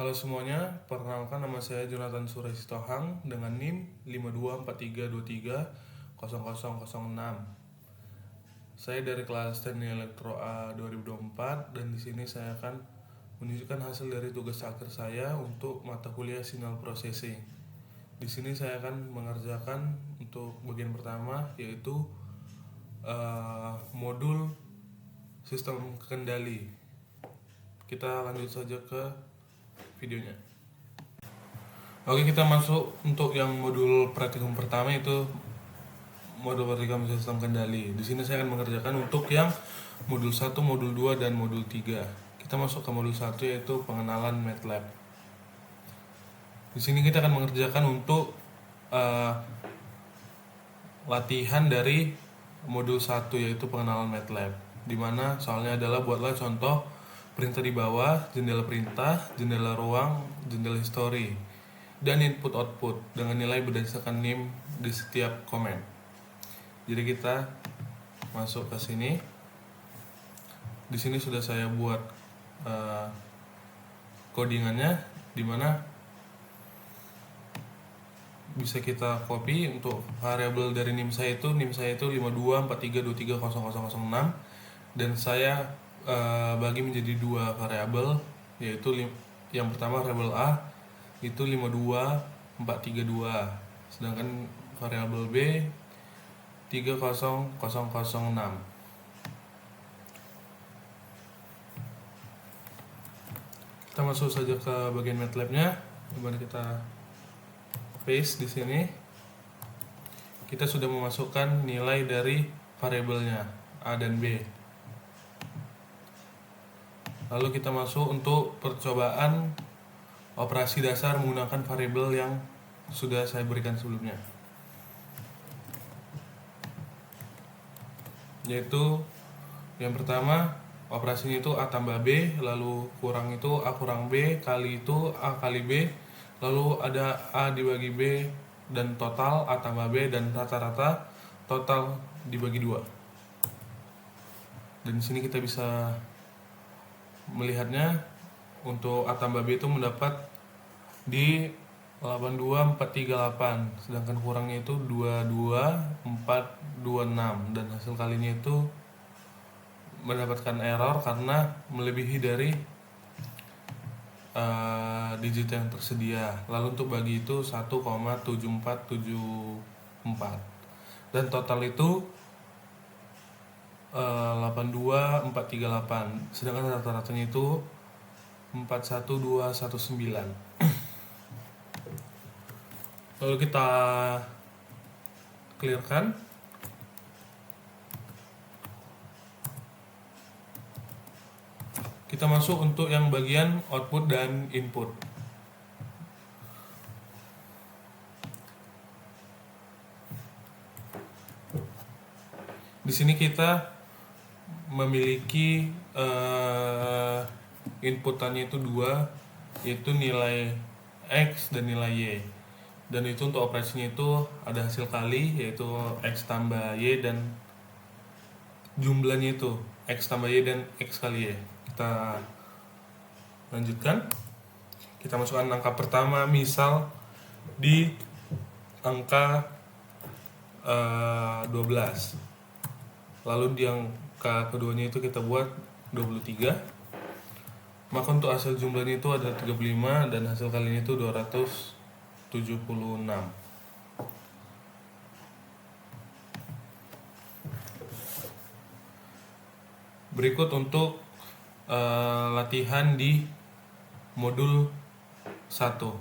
Halo semuanya, perkenalkan nama saya Jonathan Suresh Tohang dengan NIM 5243230006. Saya dari kelas Teknik Elektro A 2024 dan di sini saya akan menunjukkan hasil dari tugas akhir saya untuk mata kuliah Signal Processing. Di sini saya akan mengerjakan untuk bagian pertama yaitu modul sistem kendali. Kita lanjut saja ke videonya. Oke, kita masuk untuk yang modul praktikum pertama, itu modul praktikum sistem kendali. Di sini saya akan mengerjakan untuk yang modul 1, modul 2 dan modul 3. Kita masuk ke modul 1 yaitu pengenalan MATLAB. Di sini kita akan mengerjakan untuk latihan dari modul 1 yaitu pengenalan MATLAB. Dimana soalnya adalah buatlah contoh perintah di bawah, jendela perintah, jendela ruang, jendela history, dan input output dengan nilai berdasarkan NIM di setiap komen. Jadi kita masuk ke sini. Di sini sudah saya buat codingannya, dimana bisa kita copy untuk variabel dari NIM saya itu 5243230006, dan saya bagi menjadi dua variabel, yaitu yang pertama variabel A itu 52432, sedangkan variabel B 30006. Kita masuk saja ke bagian MATLAB-nya. Kemudian kita paste di sini. Kita sudah memasukkan nilai dari variabelnya A dan B. Lalu kita masuk untuk percobaan operasi dasar menggunakan variabel yang sudah saya berikan sebelumnya, yaitu yang pertama operasinya itu A tambah B, lalu kurang itu A kurang B, kali itu A kali B, lalu ada A dibagi B, dan total A tambah B, dan rata-rata total dibagi 2. Dan di sini kita bisa melihatnya untuk A tambah B itu mendapat di 82438, sedangkan kurangnya itu 22426, dan hasil kalinya itu mendapatkan error karena melebihi dari digit yang tersedia. Lalu untuk bagi itu 1,7474, dan total itu 82438, sedangkan rata-ratanya itu 41219. Lalu kita clearkan. Kita masuk untuk yang bagian output dan input. Di sini kita memiliki inputannya itu 2, yaitu nilai X dan nilai Y. Dan itu untuk operasinya itu ada hasil kali, yaitu X tambah Y, dan jumlahnya itu X tambah Y dan X kali Y. Kita lanjutkan. Kita masukkan angka pertama, misal di angka 12. Lalu di angka keduanya itu kita buat 23. Maka untuk hasil jumlahnya itu ada 35, dan hasil kalinya itu 276. Berikut untuk latihan di modul 1.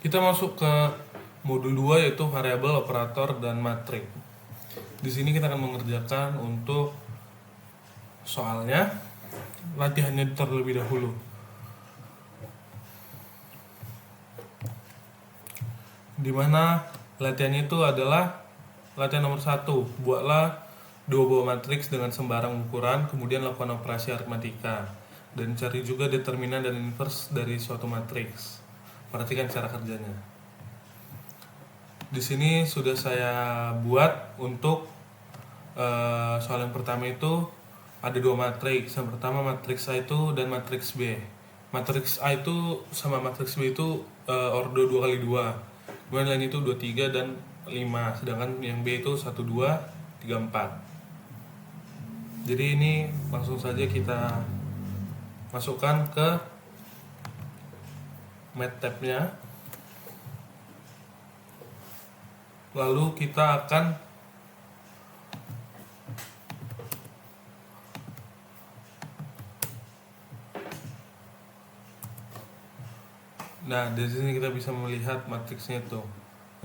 Kita masuk ke modul 2 yaitu variabel, operator, dan matrik. Di sini kita akan mengerjakan untuk soalnya, latihannya terlebih dahulu. Dimana latihannya itu adalah latihan nomor 1, buatlah 2 buah matriks dengan sembarang ukuran, kemudian lakukan operasi aritmatika, dan cari juga determinan dan inverse dari suatu matriks. Perhatikan cara kerjanya. Di sini sudah saya buat untuk soal yang pertama itu ada 2 matriks. Yang pertama matriks A itu dan matriks B. Matriks A itu sama matriks B itu ordo 2 kali 2, kemudian lain itu 23 dan 5, sedangkan yang B itu 1, 2, 3, 4. Jadi ini langsung saja kita masukkan ke MATLAB-nya. Lalu kita akan dari sini kita bisa melihat matriksnya tuh.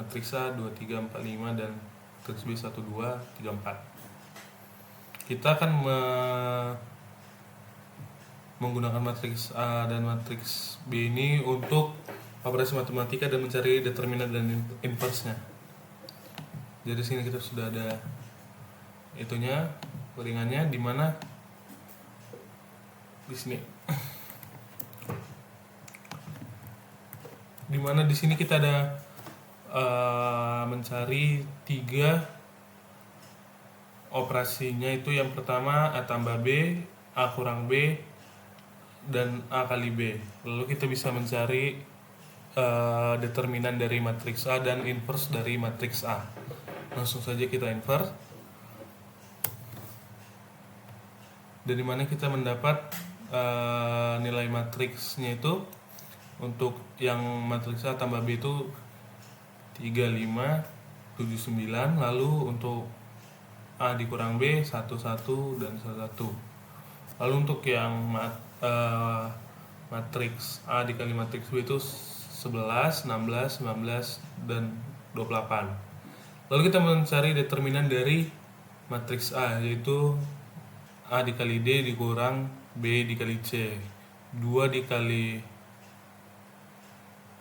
Matriks A 2, 3, 4, 5 dan matriks B 1, 2, 3, 4. Kita akan menggunakan matriks A dan matriks B ini untuk operasi matematika dan mencari determinan dan inverse-nya. Jadi sini kita sudah ada itunya, ringannya di mana di sini. Dimana di sini kita ada mencari 3 operasinya, itu yang pertama A tambah B, A kurang B, dan A kali B. Lalu kita bisa mencari determinan dari matriks A dan inverse dari matriks A. Langsung saja kita inverse. Dan dimana kita mendapat nilai matriksnya itu, untuk yang matriks A tambah B itu 3, 5, 7, 9. Lalu untuk A dikurang B 1, 1, dan 1. Lalu untuk yang matriks A dikali matriks B itu 11, 16, 19, dan 28. Lalu kita mencari determinan dari matriks A, yaitu A dikali D dikurang B dikali C. 2 dikali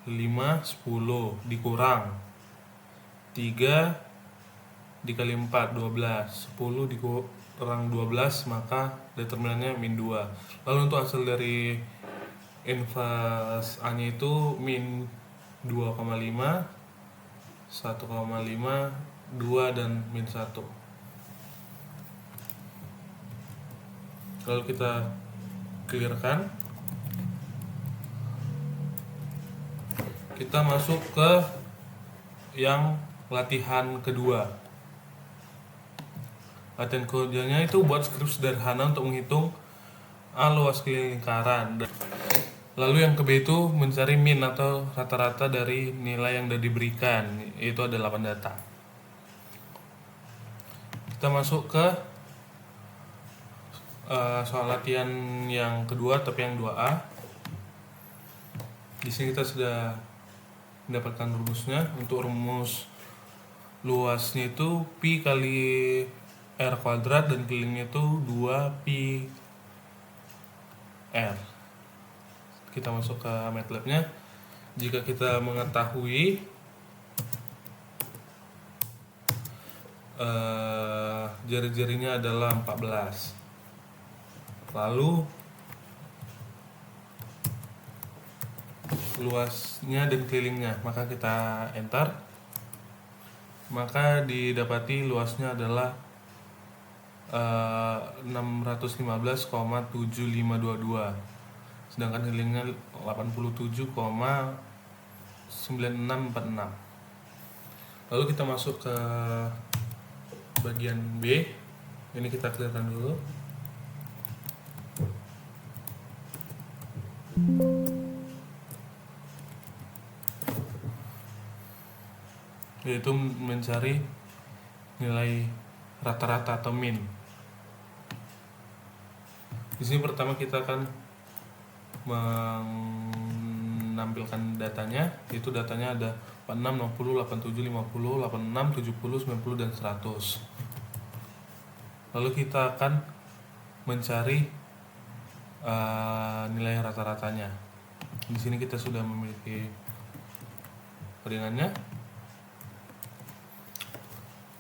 5, 10, dikurang 3 dikali 4, 12. 10 dikurang 12, maka determinannya min 2. Lalu untuk hasil dari inverse A nya itu min 2,5, 1,5, 2, dan min 1. Lalu kita clearkan. Kita masuk ke yang latihan kedua. Latihan keduanya itu buat skrip sederhana untuk menghitung A luas keliling lingkaran. Lalu yang ke B itu mencari min atau rata-rata dari nilai yang sudah diberikan, yaitu ada 8 data. Kita masuk ke soal latihan yang kedua, tapi yang 2A. Di sini kita sudah mendapatkan rumusnya. Untuk rumus luasnya itu pi kali r kuadrat dan kelilingnya itu 2pi r. Kita masuk ke MATLAB-nya. Jika kita mengetahui jari-jarinya adalah 14, lalu luasnya dan kelilingnya, maka kita enter. Maka didapati luasnya adalah 615,7522, sedangkan kelilingnya 87,9646. Lalu kita masuk ke bagian B. Ini kita clearkan dulu. Yaitu mencari nilai rata-rata atau min. Di sini pertama kita akan menampilkan datanya, yaitu datanya ada 46, 60, 87, 50, 86, 70, 90, dan 100. Lalu kita akan mencari nilai rata-ratanya. Di sini kita sudah memiliki ringannya.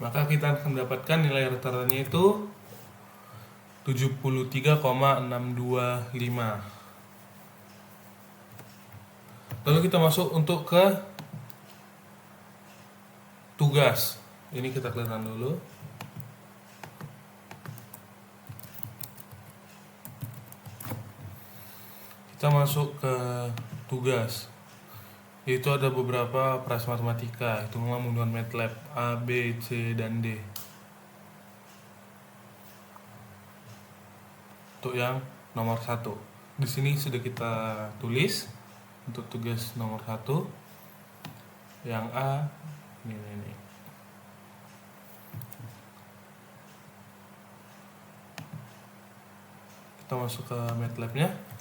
Maka kita akan mendapatkan nilai rata-ratanya itu 73,625. Lalu kita masuk untuk ke tugas. Ini kita clearkan dulu. Kita Kita masuk ke tugas. Itu ada beberapa operasi matematika, hitungan menggunakan MATLAB A, B, C, dan D. Untuk yang nomor 1, di sini sudah kita tulis untuk tugas nomor 1. Yang A ini. Kita masuk ke MATLAB-nya.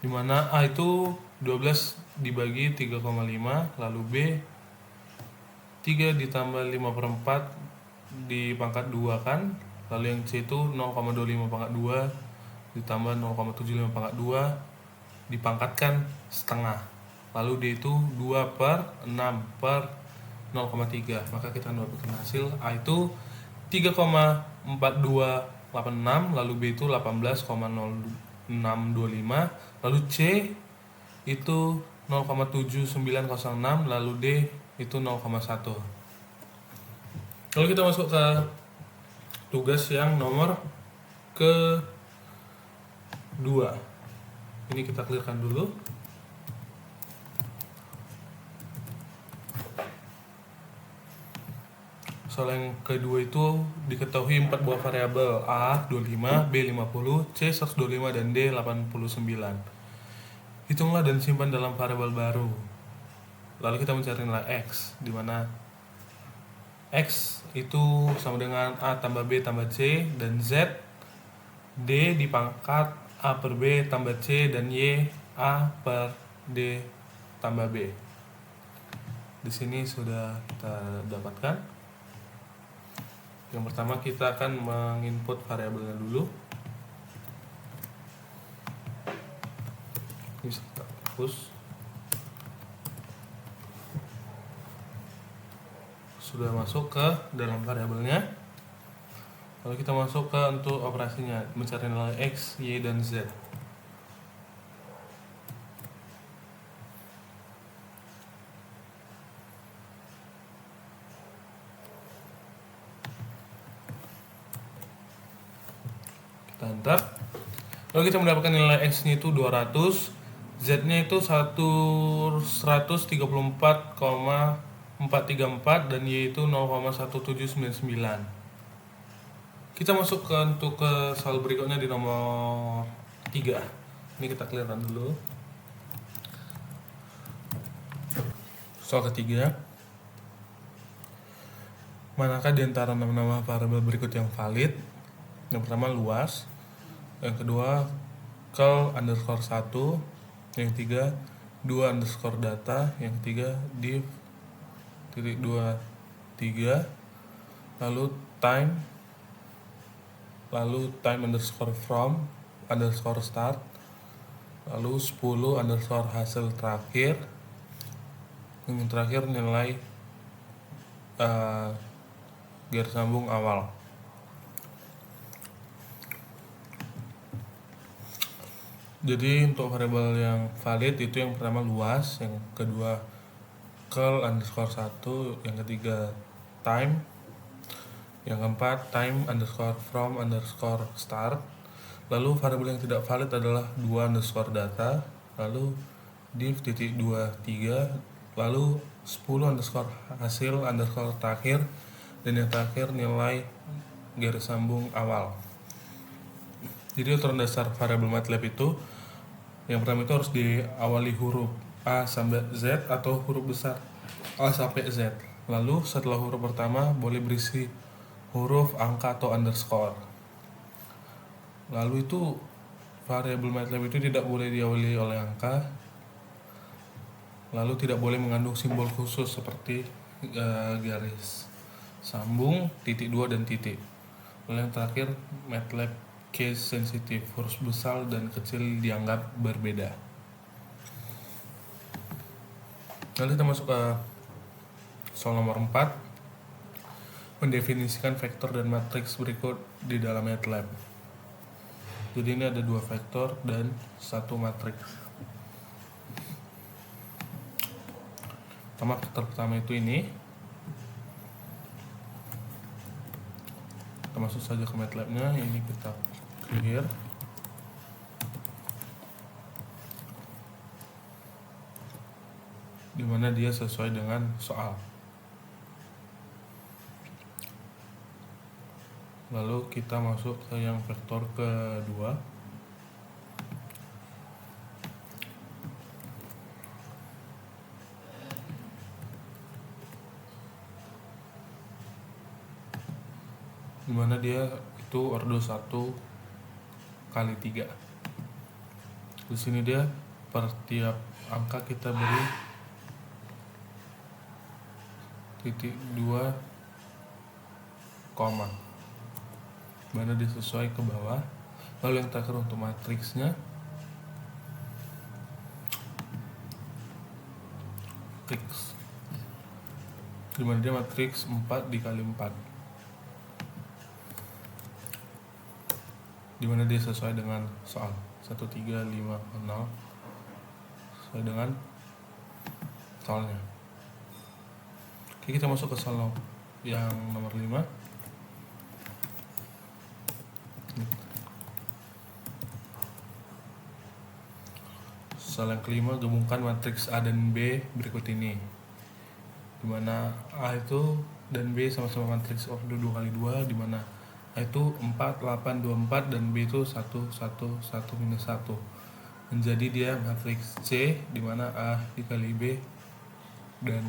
Dimana A itu 12 dibagi 3,5, lalu B 3 ditambah 5/4 dipangkat 2 kan, lalu yang C itu 0,25 pangkat 2 ditambah 0,75 pangkat 2 dipangkatkan setengah, lalu D itu 2/6/0,3, maka kita mendapatkan hasil A itu 3,4286, lalu B itu 18,0625, lalu C itu 0,7906, lalu D itu 0,1. Lalu kita masuk ke tugas yang nomor ke-2. Ini kita clearkan dulu. Soal yang kedua itu diketahui 4 buah variabel A 25, B 50, C 125, dan D 89. Hitunglah dan simpan dalam variabel baru. Lalu kita mencari nilai X, di mana X itu sama dengan A tambah B tambah C, dan Z D dipangkat A per B tambah C, dan Y A per D tambah B. Di sini sudah kita dapatkan. Yang pertama kita akan menginput variabelnya dulu. Bisa kita hapus. Sudah masuk ke dalam variabelnya. Lalu kita masuk ke untuk operasinya, mencari nilai X, Y, dan Z. Kita enter. Lalu kita mendapatkan nilai X-nya itu 200, Z-nya itu 134,434, dan Y itu 0,1799. Kita masuk ke soal berikutnya di nomor 3. Ini kita clearkan dulu. Soal ketiga. Manakah di antara nama-nama variabel berikut yang valid? Yang pertama luas, yang kedua call underscore 1, yang ketiga 2 underscore data, yang ketiga div titik 23, lalu time underscore from underscore start, lalu 10 underscore hasil terakhir, yang terakhir nilai garis sambung awal. Jadi untuk variabel yang valid itu yang pertama luas, yang kedua call underscore 1, yang ketiga time, yang keempat time underscore from underscore start, lalu variabel yang tidak valid adalah 2 underscore data, lalu div titik 23, lalu 10 underscore hasil underscore terakhir, dan yang terakhir nilai garis sambung awal. Jadi aturan dasar variabel MATLAB itu yang pertama itu harus diawali huruf A sampai Z atau huruf besar A sampai Z. Lalu setelah huruf pertama boleh berisi huruf, angka, atau underscore. Lalu itu variabel MATLAB itu tidak boleh diawali oleh angka. Lalu tidak boleh mengandung simbol khusus seperti garis sambung, titik 2, dan titik. Lalu yang terakhir MATLAB case sensitif, huruf besar dan kecil dianggap berbeda. Lalu kita masuk ke soal nomor 4, mendefinisikan vektor dan matriks berikut di dalam MATLAB. Jadi ini ada 2 vektor dan 1 matriks. vektor pertama itu ini. Kita masuk saja ke MATLAB-nya, ini kita clear. Dimana dia sesuai dengan soal. Lalu kita masuk ke yang vektor kedua. Dimana dia itu ordo 1 kali 3. Di sini dia per tiap angka kita beri titik 2 koma, mana dia sesuai ke bawah. Lalu yang terakhir untuk matriksnya, matriks dimana dia matriks 4 dikali 4, dimana dia sesuai dengan soal 1350 sesuai dengan soalnya. Oke, kita masuk ke soal yang nomor 5. Soal yang kelima, gabungkan matriks A dan B berikut ini, dimana A itu dan B sama-sama matriks ordo 2 kali 2, dimana A itu 4, 8, 24 dan B itu 1, 1, 1, minus 1. Menjadi dia matriks C, dimana A dikali B dan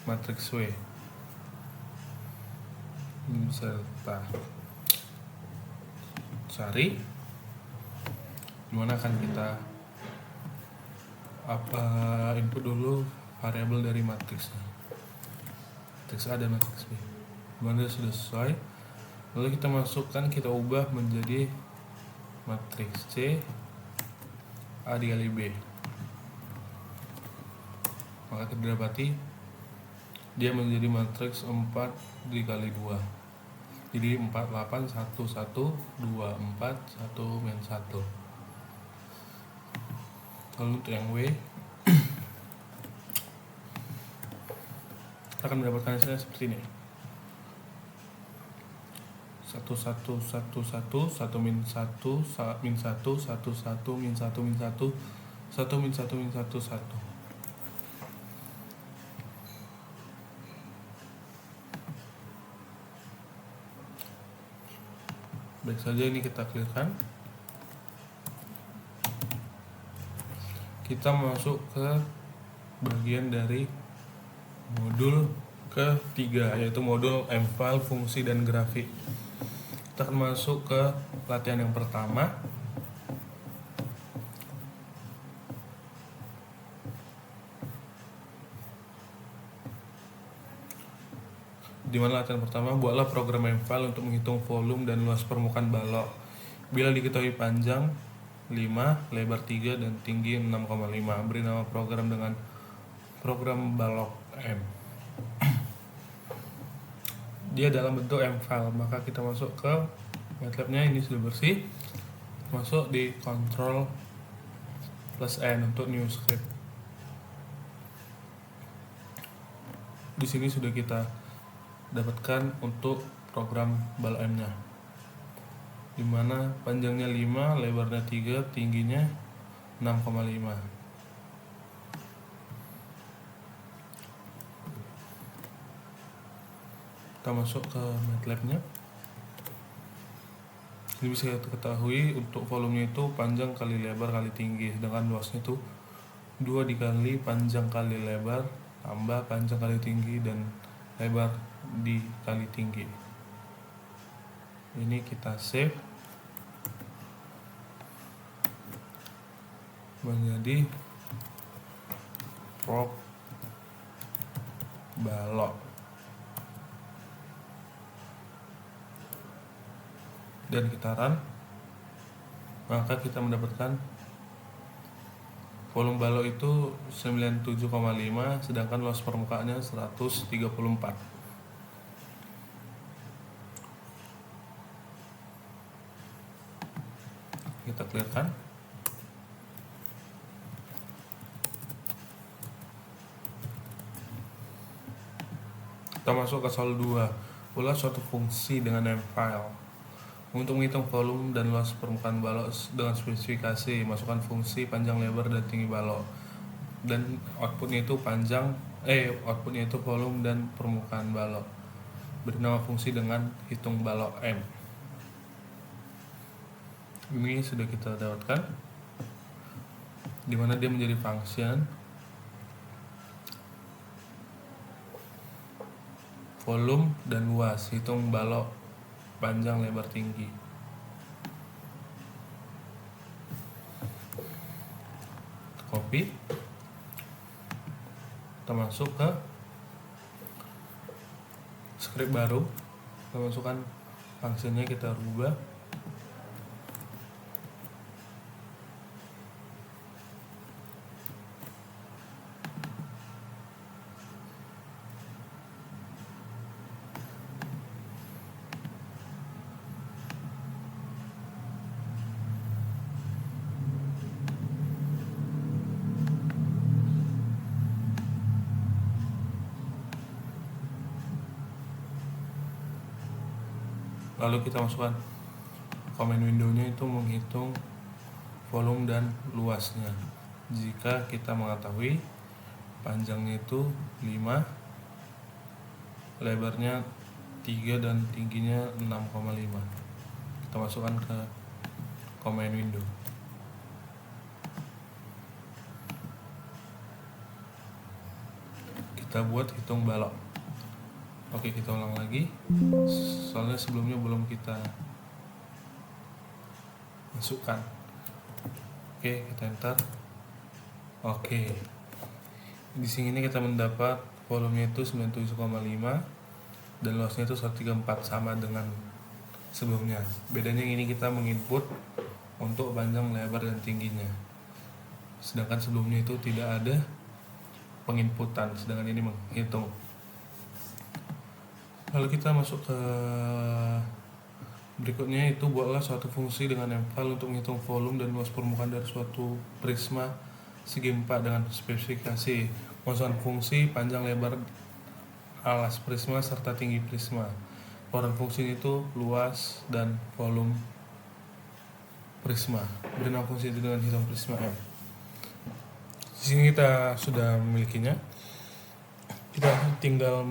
matriks W. Ini bisa kita cari, dimana akan kita input dulu variabel dari matriksnya, matriks A dan matriks B, dimana sudah sesuai. Lalu kita masukkan, kita ubah menjadi matriks C A dikali B, maka kita dapati dia menjadi matriks 4 dikali 2, jadi 4, 8, 1, 1, 2, 4, 1, min 1. Lalu untuk yang W, kita akan mendapatkan hasilnya seperti ini: 1, 1, 1, 1, 1, min 1, min 1, 1, 1, min 1, min 1, 1, min 1, min 1, 1. Baik saja, ini kita clearkan. Kita masuk ke bagian dari modul ketiga, yaitu modul M-file, fungsi, dan grafik. Kita akan masuk ke latihan yang pertama. Di mana latihan pertama, buatlah program M-file untuk menghitung volume dan luas permukaan balok. Bila diketahui panjang 5, lebar 3, dan tinggi 6,5. Beri nama program dengan program balok M. Dia dalam bentuk M-file, maka kita masuk ke MATLAB-nya, ini sudah bersih. Masuk di Ctrl plus N untuk new script. Di sini sudah kita dapatkan untuk program balok M-nya, dimana panjangnya 5, lebarnya 3, tingginya 6,5. Kita masuk ke MATLAB-nya. Ini bisa kita ketahui untuk volumenya itu panjang kali lebar kali tinggi, sedangkan luasnya itu 2 dikali panjang kali lebar tambah panjang kali tinggi dan lebar dikali tinggi. Ini kita save menjadi prop balok, dan kita run, maka kita mendapatkan volume balok itu 97,5, sedangkan luas permukaannya 134. Kita clearkan. Kita masuk ke soal 2. Ulas suatu fungsi dengan name file. Untuk menghitung volume dan luas permukaan balok dengan spesifikasi, masukkan fungsi panjang, lebar, dan tinggi balok. Dan outputnya itu outputnya itu volume dan permukaan balok. Beri nama fungsi dengan hitung balok M. Ini sudah kita dapatkan, dimana dia menjadi function volume dan luas, hitung balok panjang, lebar, tinggi. Copy, kita masuk ke script baru, kita masukkan fungsinya, kita rubah. Lalu kita masukkan command window-nya itu menghitung volume dan luasnya. Jika kita mengetahui panjangnya itu 5, lebarnya 3 dan tingginya 6,5. Kita masukkan ke command window. Kita buat hitung balok. Oke, kita ulang lagi. Soalnya sebelumnya belum kita masukkan. Oke, kita enter. Oke. Di sini kita mendapat volumenya itu 97,5 dan luasnya itu 134, sama dengan sebelumnya. Bedanya ini kita menginput untuk panjang, lebar, dan tingginya. Sedangkan sebelumnya itu tidak ada penginputan, sedangkan ini menghitung. Lalu kita masuk ke berikutnya, itu buatlah suatu fungsi dengan name file untuk menghitung volume dan luas permukaan dari suatu prisma segi 4 dengan spesifikasi. Masukkan fungsi panjang, lebar, alas prisma serta tinggi prisma. Keluaran fungsi itu luas dan volume prisma. Beri nama fungsi itu dengan hitung prisma M. Di sini kita sudah memilikinya. Kita tinggal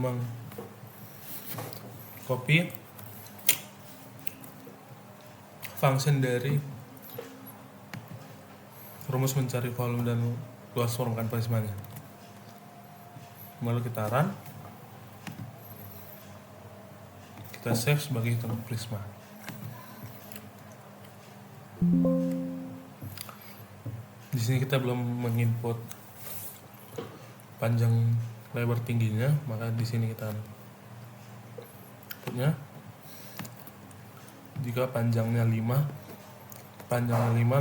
copy function dari rumus mencari volume dan luas permukaan prismanya. Lalu kita run, kita save sebagai hitung prisma. Di sini kita belum menginput panjang, lebar, tingginya, maka di sini kita inputnya. Jika panjangnya 5,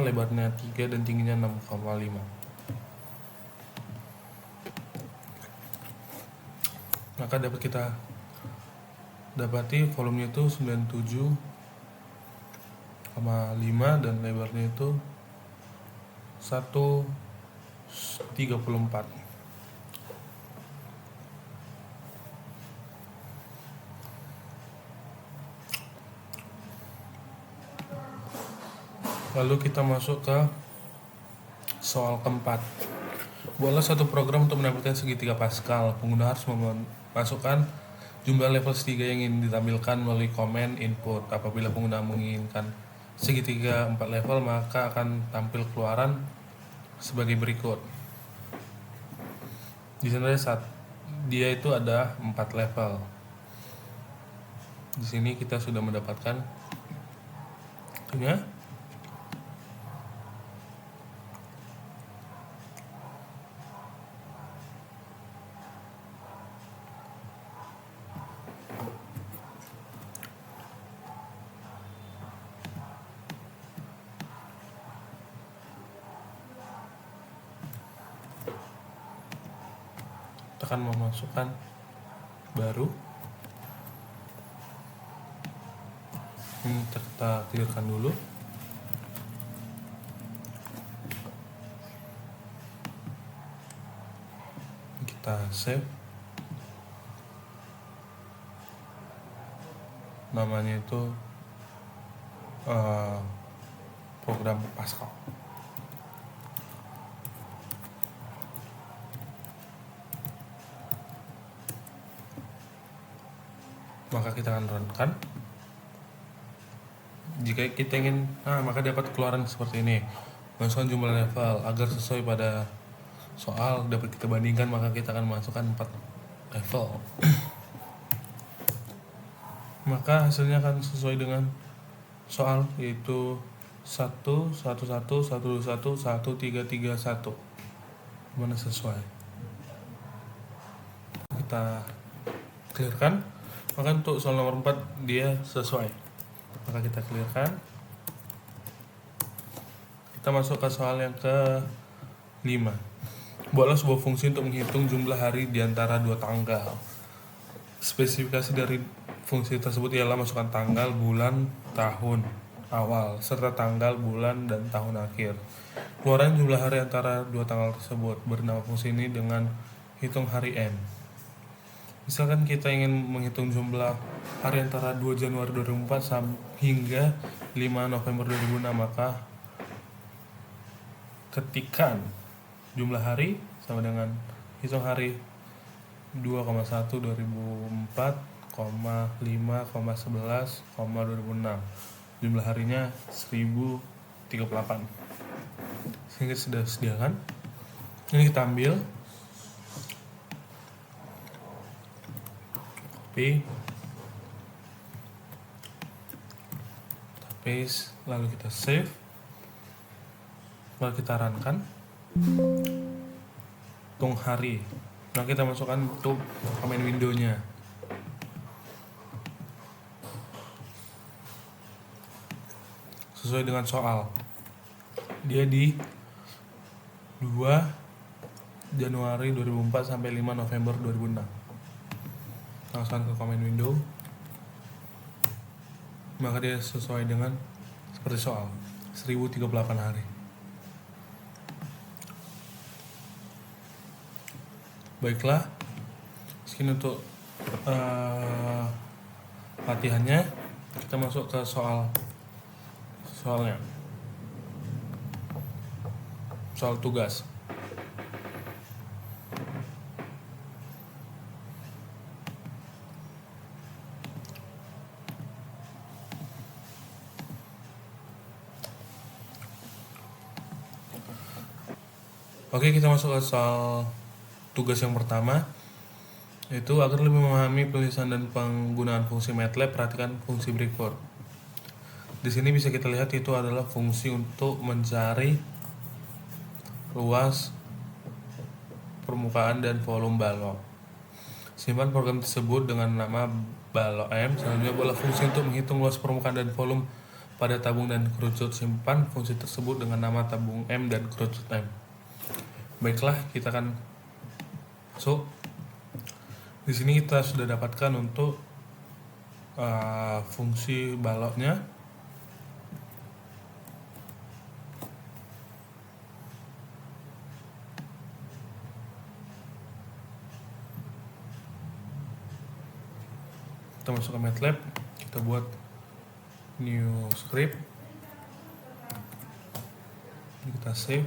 lebarnya 3 dan tingginya 6,5. Maka dapat kita dapati volumenya itu 97,5 dan lebarnya itu 134. Lalu kita masuk ke soal keempat. Buatlah satu program untuk menampilkan segitiga Pascal. Pengguna harus memasukkan jumlah level segitiga yang ingin ditampilkan melalui command input. Apabila pengguna menginginkan segitiga 4 level, maka akan tampil keluaran sebagai berikut. Di sana dia itu ada 4 level. Di sini kita sudah mendapatkan itunya. Kita akan memasukkan baru. Ini kita clearkan dulu. Kita save. namanya itu program Pascal. Maka kita akan runkan. Jika kita ingin, maka dapat keluaran seperti ini. Masukkan jumlah level agar sesuai pada soal dapat kita bandingkan, maka kita akan masukkan 4 level. Maka hasilnya akan sesuai dengan soal, yaitu 1 1 1 1 2 1 1 3 3 1. Mana sesuai? Kita clearkan. Maka untuk soal nomor 4 dia sesuai. Maka kita clearkan. Kita masuk ke soal yang ke-5. Buatlah sebuah fungsi untuk menghitung jumlah hari di antara 2 tanggal. Spesifikasi dari fungsi tersebut ialah masukkan tanggal, bulan, tahun awal, serta tanggal, bulan, dan tahun akhir. Keluaran jumlah hari antara 2 tanggal tersebut. Bernama fungsi ini dengan hitung hari M. Misalkan kita ingin menghitung jumlah hari antara 2 Januari 2004 hingga 5 November 2006, maka ketikan jumlah hari sama dengan hitung hari 2,1 2004, 5, 11, 2006. Jumlah harinya 1038. Sehingga sudah disediakan. Ini kita ambil, copy, paste, lalu kita save, lalu kita runkan. Hitung hari. Nah, kita masukkan untuk command window-nya. Sesuai dengan soal. Dia di 2 Januari 2004 sampai 5 November 2006. Langsung ke command window. Maka dia sesuai dengan seperti soal, 1038 hari. Baiklah, sekian untuk latihannya. Kita masuk ke soalnya. Soal tugas. Oke, kita masuk ke soal tugas yang pertama, yaitu agar lebih memahami penulisan dan penggunaan fungsi MATLAB, perhatikan fungsi berikut. Di sini bisa kita lihat itu adalah fungsi untuk mencari luas permukaan dan volume balok. Simpan program tersebut dengan nama balok M. Selanjutnya buatlah fungsi untuk menghitung luas permukaan dan volume pada tabung dan kerucut. Simpan fungsi tersebut dengan nama tabung M dan kerucut M. Baiklah, kita akan masuk. Di sini kita sudah dapatkan untuk fungsi baloknya. Kita masuk ke MATLAB, kita buat new script, kita save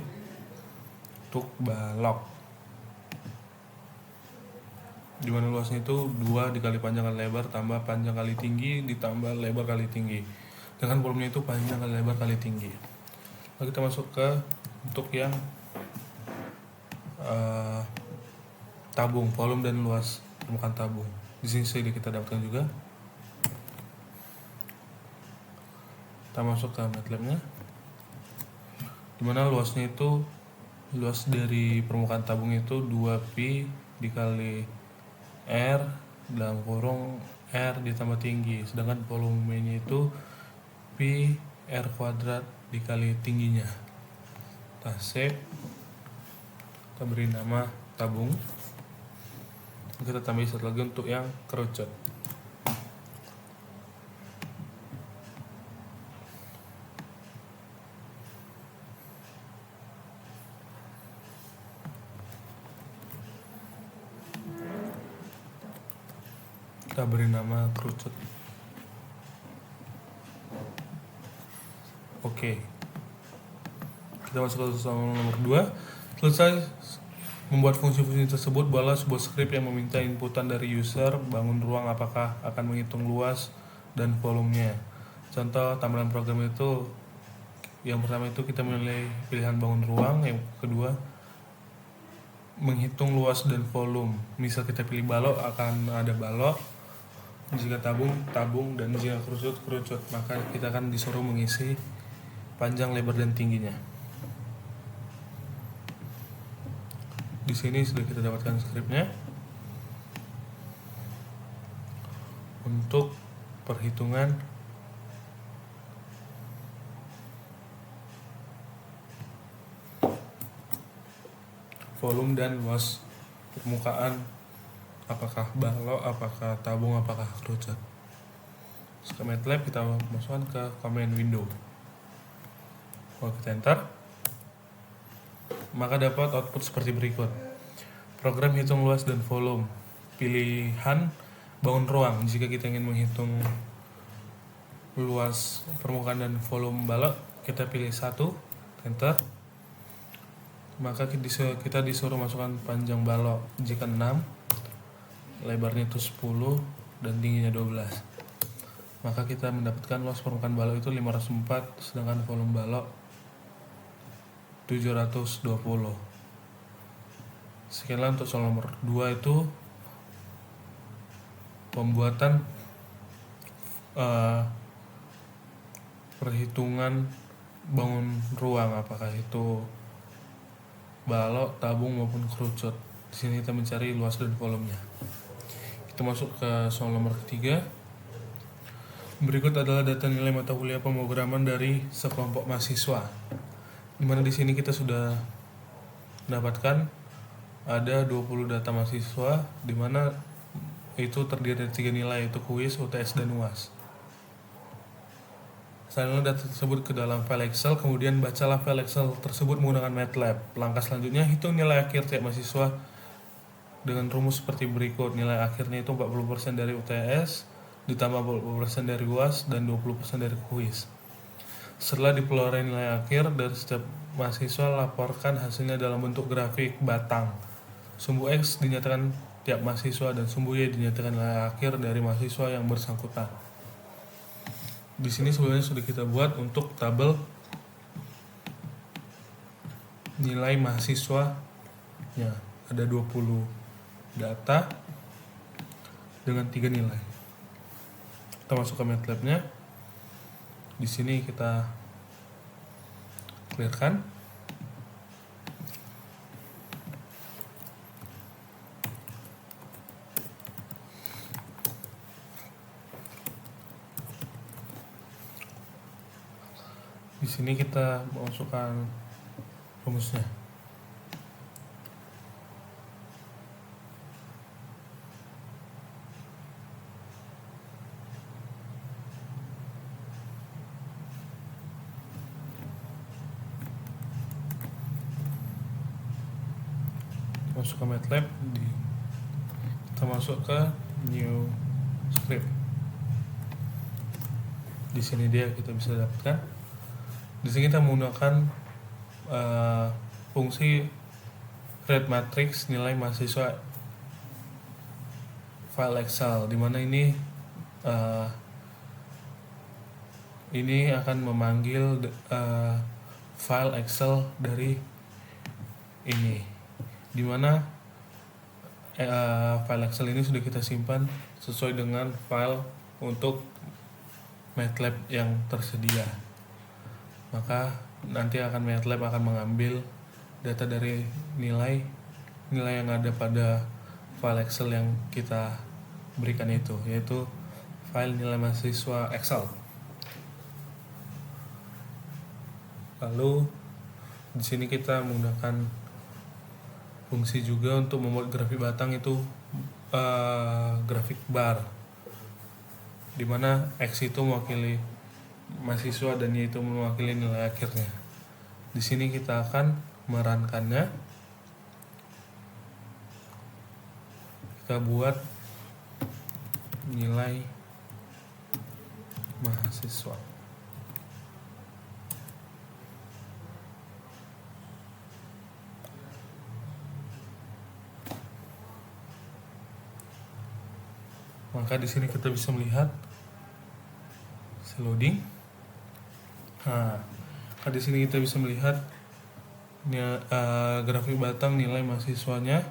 untuk balok, dimana luasnya itu 2 dikali panjang kali lebar tambah panjang kali tinggi ditambah lebar kali tinggi, dengan volumenya itu panjang kali lebar kali tinggi. Lalu kita masuk ke untuk yang tabung, volume dan luas permukaan tabung. Di sini sudah kita dapatkan juga. Kita masuk ke MATLAB-nya, dimana luasnya itu, luas dari permukaan tabung itu 2pi dikali R dalam kurung R ditambah tinggi, sedangkan volumenya itu pi R kuadrat dikali tingginya. Kita save, kita beri nama tabung, kita tambah satu lagi untuk yang kerucut. Kita beri nama kerucut. Oke. Kita masuk ke soal nomor 2. Selesai membuat fungsi-fungsi tersebut, buatlah sebuah script yang meminta inputan dari user bangun ruang apakah akan menghitung luas dan volumenya. Contoh tampilan program itu, yang pertama itu kita menilai pilihan bangun ruang, yang kedua menghitung luas dan volume. Misal kita pilih balok, akan ada balok, jika tabung, tabung, dan jika kerucut, kerucut. Maka kita akan disuruh mengisi panjang, lebar, dan tingginya. Di sini sudah kita dapatkan skripnya untuk perhitungan volume dan luas permukaan, apakah balok, apakah tabung, apakah kerucut. Ke MATLAB kita masukkan ke command window. Kalau kita enter, maka dapat output seperti berikut. Program hitung luas dan volume. Pilihan bangun ruang. Jika kita ingin menghitung luas permukaan dan volume balok, kita pilih 1, enter. Maka kita disuruh masukkan panjang balok. Jika 6, lebarnya itu 10 dan tingginya 12. Maka kita mendapatkan luas permukaan balok itu 504, sedangkan volume balok 720. Sekianlah untuk soal nomor 2 itu pembuatan perhitungan bangun ruang, apakah itu balok, tabung maupun kerucut. Di sini kita mencari luas dan volumenya. Kita masuk ke soal nomor 3. Berikut adalah data nilai mata kuliah pemrograman dari sekelompok mahasiswa. Dimana di sini kita sudah mendapatkan ada 20 data mahasiswa, dimana itu terdiri dari 3 nilai, yaitu kuis, UTS, dan UAS. Salinlah data tersebut ke dalam file Excel, kemudian bacalah file Excel tersebut menggunakan MATLAB. Langkah selanjutnya, hitung nilai akhir tiap mahasiswa dengan rumus seperti berikut. Nilai akhirnya itu 40% dari UTS, ditambah 40% dari UAS, dan 20% dari kuis. Setelah dipeloreh nilai akhir dari setiap mahasiswa, laporkan hasilnya dalam bentuk grafik batang. Sumbu X dinyatakan tiap mahasiswa dan sumbu Y dinyatakan nilai akhir dari mahasiswa yang bersangkutan. Di sini sebenarnya sudah kita buat untuk tabel nilai mahasiswanya. Ada 20 data dengan 3 nilai. Kita masuk ke MATLAB-nya. Di sini kita clearkan. Di sini kita masukkan rumusnya. Masuk ke MATLAB, kita masuk ke new script. Di sini dia kita bisa dapatkan. Di sini kita menggunakan fungsi create matrix nilai mahasiswa file Excel, dimana ini akan memanggil file Excel dari ini, dimana file Excel ini sudah kita simpan sesuai dengan file untuk MATLAB yang tersedia. Maka nanti MATLAB akan mengambil data dari nilai yang ada pada file Excel yang kita berikan itu, yaitu file nilai mahasiswa Excel. Lalu di sini kita menggunakan fungsi juga untuk membuat grafik batang, itu grafik bar, dimana X itu mewakili mahasiswa dan Y itu mewakili nilai akhirnya. Di sini kita akan merankannya. Kita buat nilai mahasiswa. Maka di sini kita bisa melihat loading. Nah, di sini kita bisa melihat grafik batang nilai mahasiswanya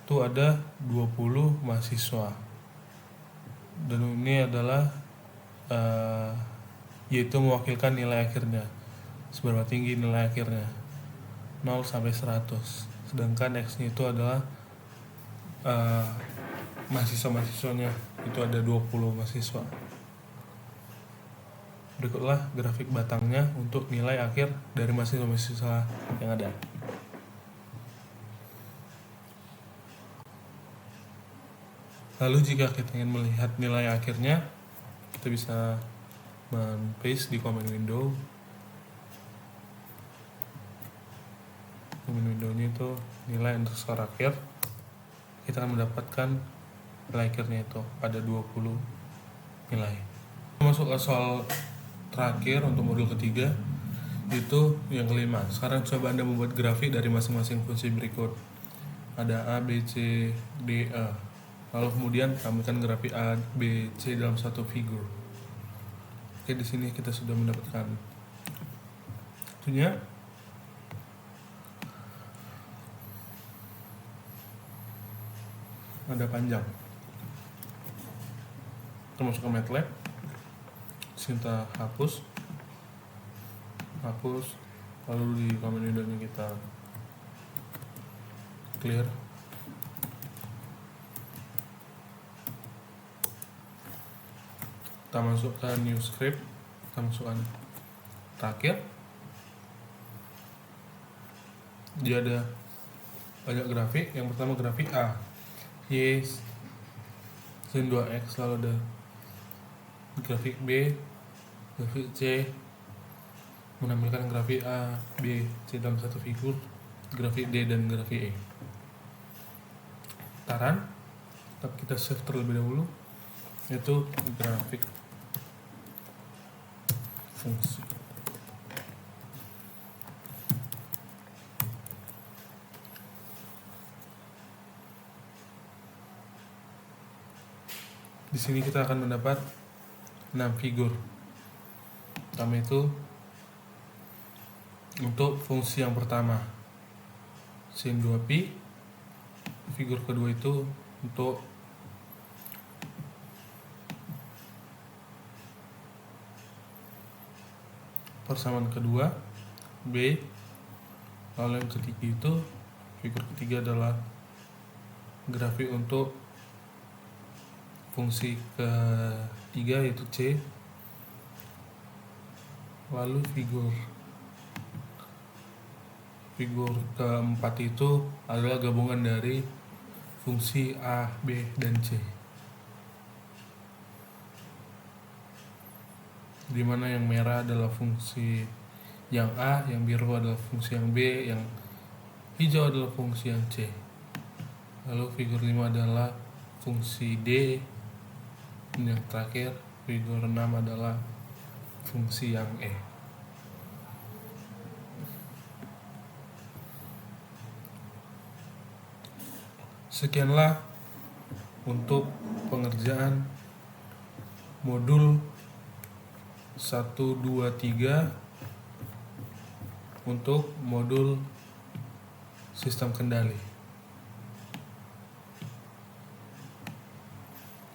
itu ada 20 mahasiswa. Dan ini adalah yaitu mewakilkan nilai akhirnya. Seberapa tinggi nilai akhirnya? 0 sampai 100. Sedangkan X-nya itu adalah mahasiswa-mahasiswanya, itu ada 20 mahasiswa. Berikutlah grafik batangnya untuk nilai akhir dari mahasiswa-mahasiswa yang ada. Lalu jika kita ingin melihat nilai akhirnya, kita bisa men-paste di command window. Command window-nya itu nilai underscore akhir. Kita akan mendapatkan nilai akhirnya itu ada 20 nilai. Masuk ke soal terakhir untuk modul ketiga, itu yang kelima. Sekarang coba Anda membuat grafik dari masing-masing fungsi berikut. Ada A, B, C, D, E. Lalu kemudian tampilkan grafik A, B, C dalam satu figur. Oke, di sini kita sudah mendapatkan itunya. Ada panjang. Kita masuk ke MATLAB. Kita hapus, lalu di command window-nya kita clear. Kita masukkan new script, kita masukkan terakhir. Dia ada banyak grafik. Yang pertama grafik A, Y, sin 2X, lalu ada grafik B, grafik C, menampilkan grafik A, B, C dalam satu figur, grafik D, dan grafik E. Taran, tapi kita save terlebih dahulu, yaitu grafik fungsi. Di sini kita akan mendapat 6 figur. Pertama itu untuk fungsi yang pertama sin 2pi. Figur kedua itu untuk persamaan kedua B. Lalu yang ketiga itu, figur ketiga adalah grafik untuk fungsi ketiga yaitu C. Lalu figur keempat itu adalah gabungan dari fungsi A, B, dan C, di mana yang merah adalah fungsi yang A, yang biru adalah fungsi yang B, yang hijau adalah fungsi yang C. Lalu figur 5 adalah fungsi D, dan yang terakhir figur 6 adalah fungsi yang E. Sekianlah untuk pengerjaan modul 1, 2, 3 untuk modul sistem kendali.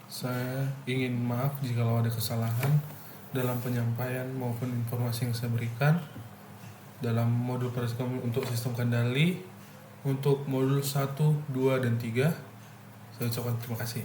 Saya ingin maaf jika ada kesalahan dalam penyampaian maupun informasi yang saya berikan dalam modul praktikum untuk sistem kendali. Untuk modul 1, 2, dan 3, saya ucapkan terima kasih.